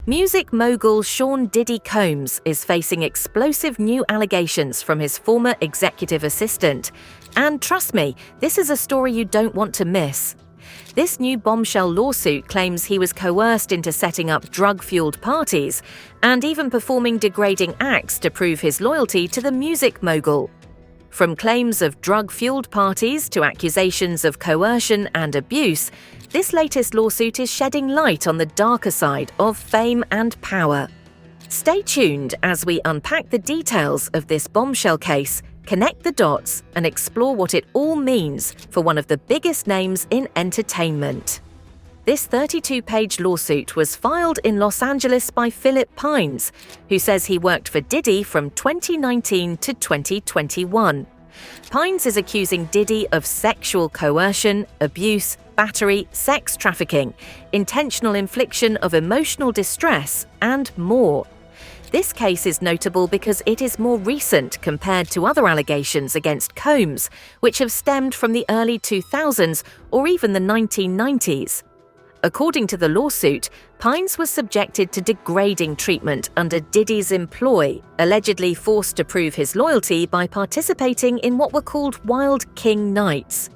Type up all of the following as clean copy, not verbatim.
Music mogul Shawn Diddy Combs is facing explosive new allegations from his former executive assistant. And trust me, this is a story you don't want to miss. This new bombshell lawsuit claims he was coerced into setting up drug-fueled parties and even performing degrading acts to prove his loyalty to the music mogul. From claims of drug-fueled parties to accusations of coercion and abuse, this latest lawsuit is shedding light on the darker side of fame and power. Stay tuned as we unpack the details of this bombshell case, connect the dots, and explore what it all means for one of the biggest names in entertainment. This 32-page lawsuit was filed in Los Angeles by Philip Pines, who says he worked for Diddy from 2019 to 2021. Pines is accusing Diddy of sexual coercion, abuse, battery, sex trafficking, intentional infliction of emotional distress, and more. This case is notable because it is more recent compared to other allegations against Combs, which have stemmed from the early 2000s or even the 1990s. According to the lawsuit, Pines was subjected to degrading treatment under Diddy's employ, allegedly forced to prove his loyalty by participating in what were called Wild King Nights.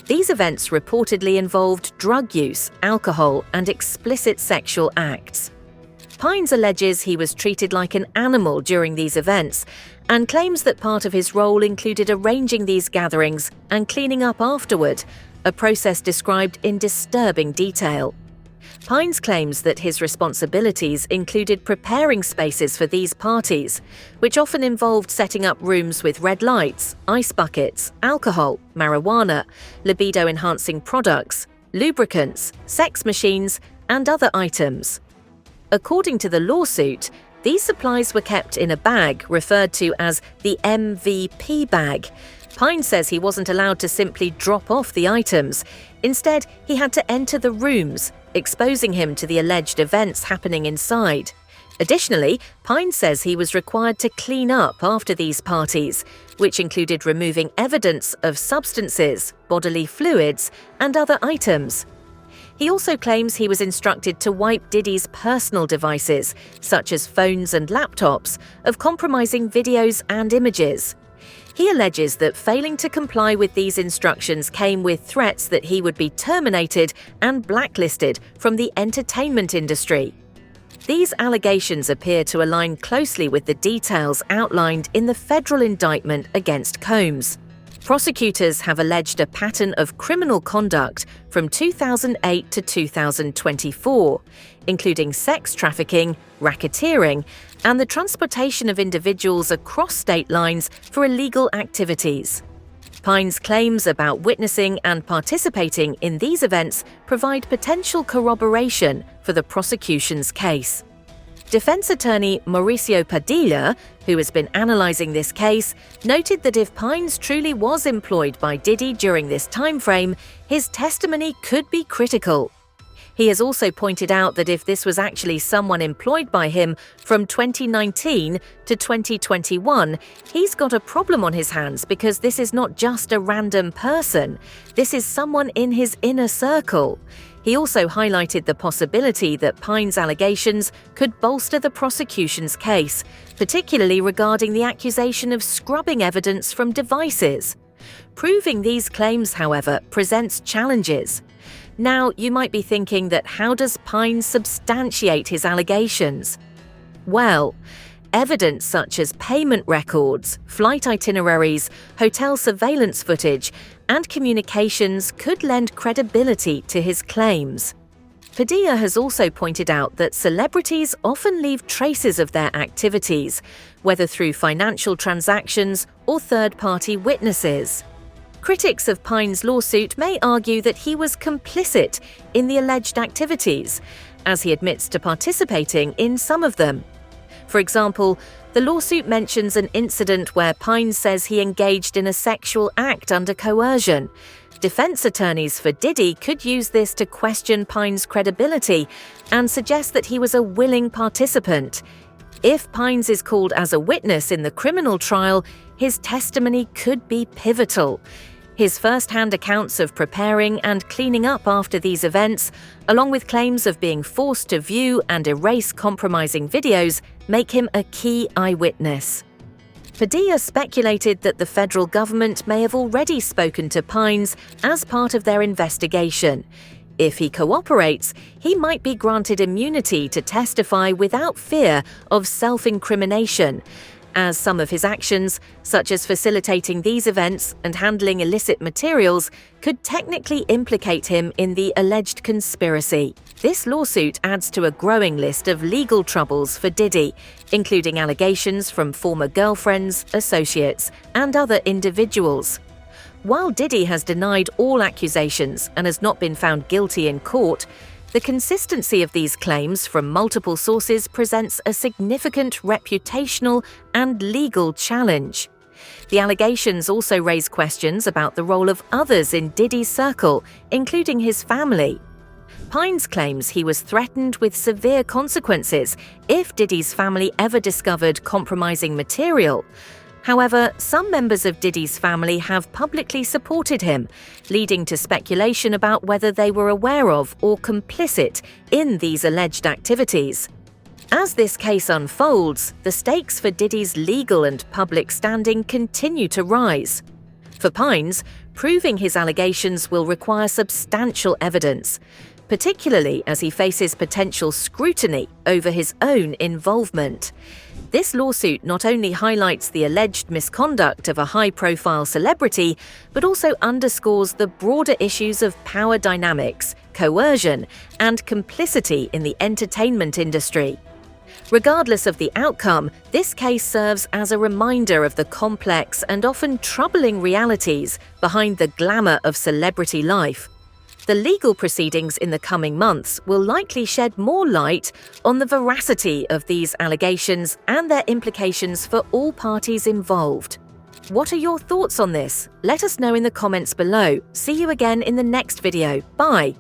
These events reportedly involved drug use, alcohol, and explicit sexual acts. Pines alleges he was treated like an animal during these events and claims that part of his role included arranging these gatherings and cleaning up afterward, a process described in disturbing detail. Pines claims that his responsibilities included preparing spaces for these parties, which often involved setting up rooms with red lights, ice buckets, alcohol, marijuana, libido-enhancing products, lubricants, sex machines, and other items. According to the lawsuit, these supplies were kept in a bag referred to as the MVP bag. Pines says he wasn't allowed to simply drop off the items. Instead, he had to enter the rooms, exposing him to the alleged events happening inside. Additionally, Pines says he was required to clean up after these parties, which included removing evidence of substances, bodily fluids, and other items. He also claims he was instructed to wipe Diddy's personal devices, such as phones and laptops, of compromising videos and images. He alleges that failing to comply with these instructions came with threats that he would be terminated and blacklisted from the entertainment industry. These allegations appear to align closely with the details outlined in the federal indictment against Combs. Prosecutors have alleged a pattern of criminal conduct from 2008 to 2024, including sex trafficking, racketeering, and the transportation of individuals across state lines for illegal activities. Pines' claims about witnessing and participating in these events provide potential corroboration for the prosecution's case. Defense attorney Mauricio Padilla, who has been analyzing this case, noted that if Pines truly was employed by Diddy during this timeframe, his testimony could be critical. He has also pointed out that if this was actually someone employed by him from 2019 to 2021, he's got a problem on his hands because this is not just a random person. This is someone in his inner circle. He also highlighted the possibility that Pines' allegations could bolster the prosecution's case, particularly regarding the accusation of scrubbing evidence from devices. Proving these claims, however, presents challenges. Now, you might be thinking that how does Pines substantiate his allegations? Well, evidence such as payment records, flight itineraries, hotel surveillance footage, and communications could lend credibility to his claims. Padilla has also pointed out that celebrities often leave traces of their activities, whether through financial transactions or third-party witnesses. Critics of Pines' lawsuit may argue that he was complicit in the alleged activities, as he admits to participating in some of them. For example, the lawsuit mentions an incident where Pines says he engaged in a sexual act under coercion. Defense attorneys for Diddy could use this to question Pines' credibility and suggest that he was a willing participant. If Pines is called as a witness in the criminal trial, his testimony could be pivotal. His first-hand accounts of preparing and cleaning up after these events, along with claims of being forced to view and erase compromising videos, make him a key eyewitness. Padilla speculated that the federal government may have already spoken to Pines as part of their investigation. If he cooperates, he might be granted immunity to testify without fear of self-incrimination, as some of his actions, such as facilitating these events and handling illicit materials, could technically implicate him in the alleged conspiracy. This lawsuit adds to a growing list of legal troubles for Diddy, including allegations from former girlfriends, associates, and other individuals. While Diddy has denied all accusations and has not been found guilty in court, the consistency of these claims from multiple sources presents a significant reputational and legal challenge. The allegations also raise questions about the role of others in Diddy's circle, including his family. Pines claims he was threatened with severe consequences if Diddy's family ever discovered compromising material. However, some members of Diddy's family have publicly supported him, leading to speculation about whether they were aware of or complicit in these alleged activities. As this case unfolds, the stakes for Diddy's legal and public standing continue to rise. For Pines, proving his allegations will require substantial evidence, particularly as he faces potential scrutiny over his own involvement. This lawsuit not only highlights the alleged misconduct of a high-profile celebrity, but also underscores the broader issues of power dynamics, coercion, and complicity in the entertainment industry. Regardless of the outcome, this case serves as a reminder of the complex and often troubling realities behind the glamour of celebrity life. The legal proceedings in the coming months will likely shed more light on the veracity of these allegations and their implications for all parties involved. What are your thoughts on this? Let us know in the comments below. See you again in the next video. Bye!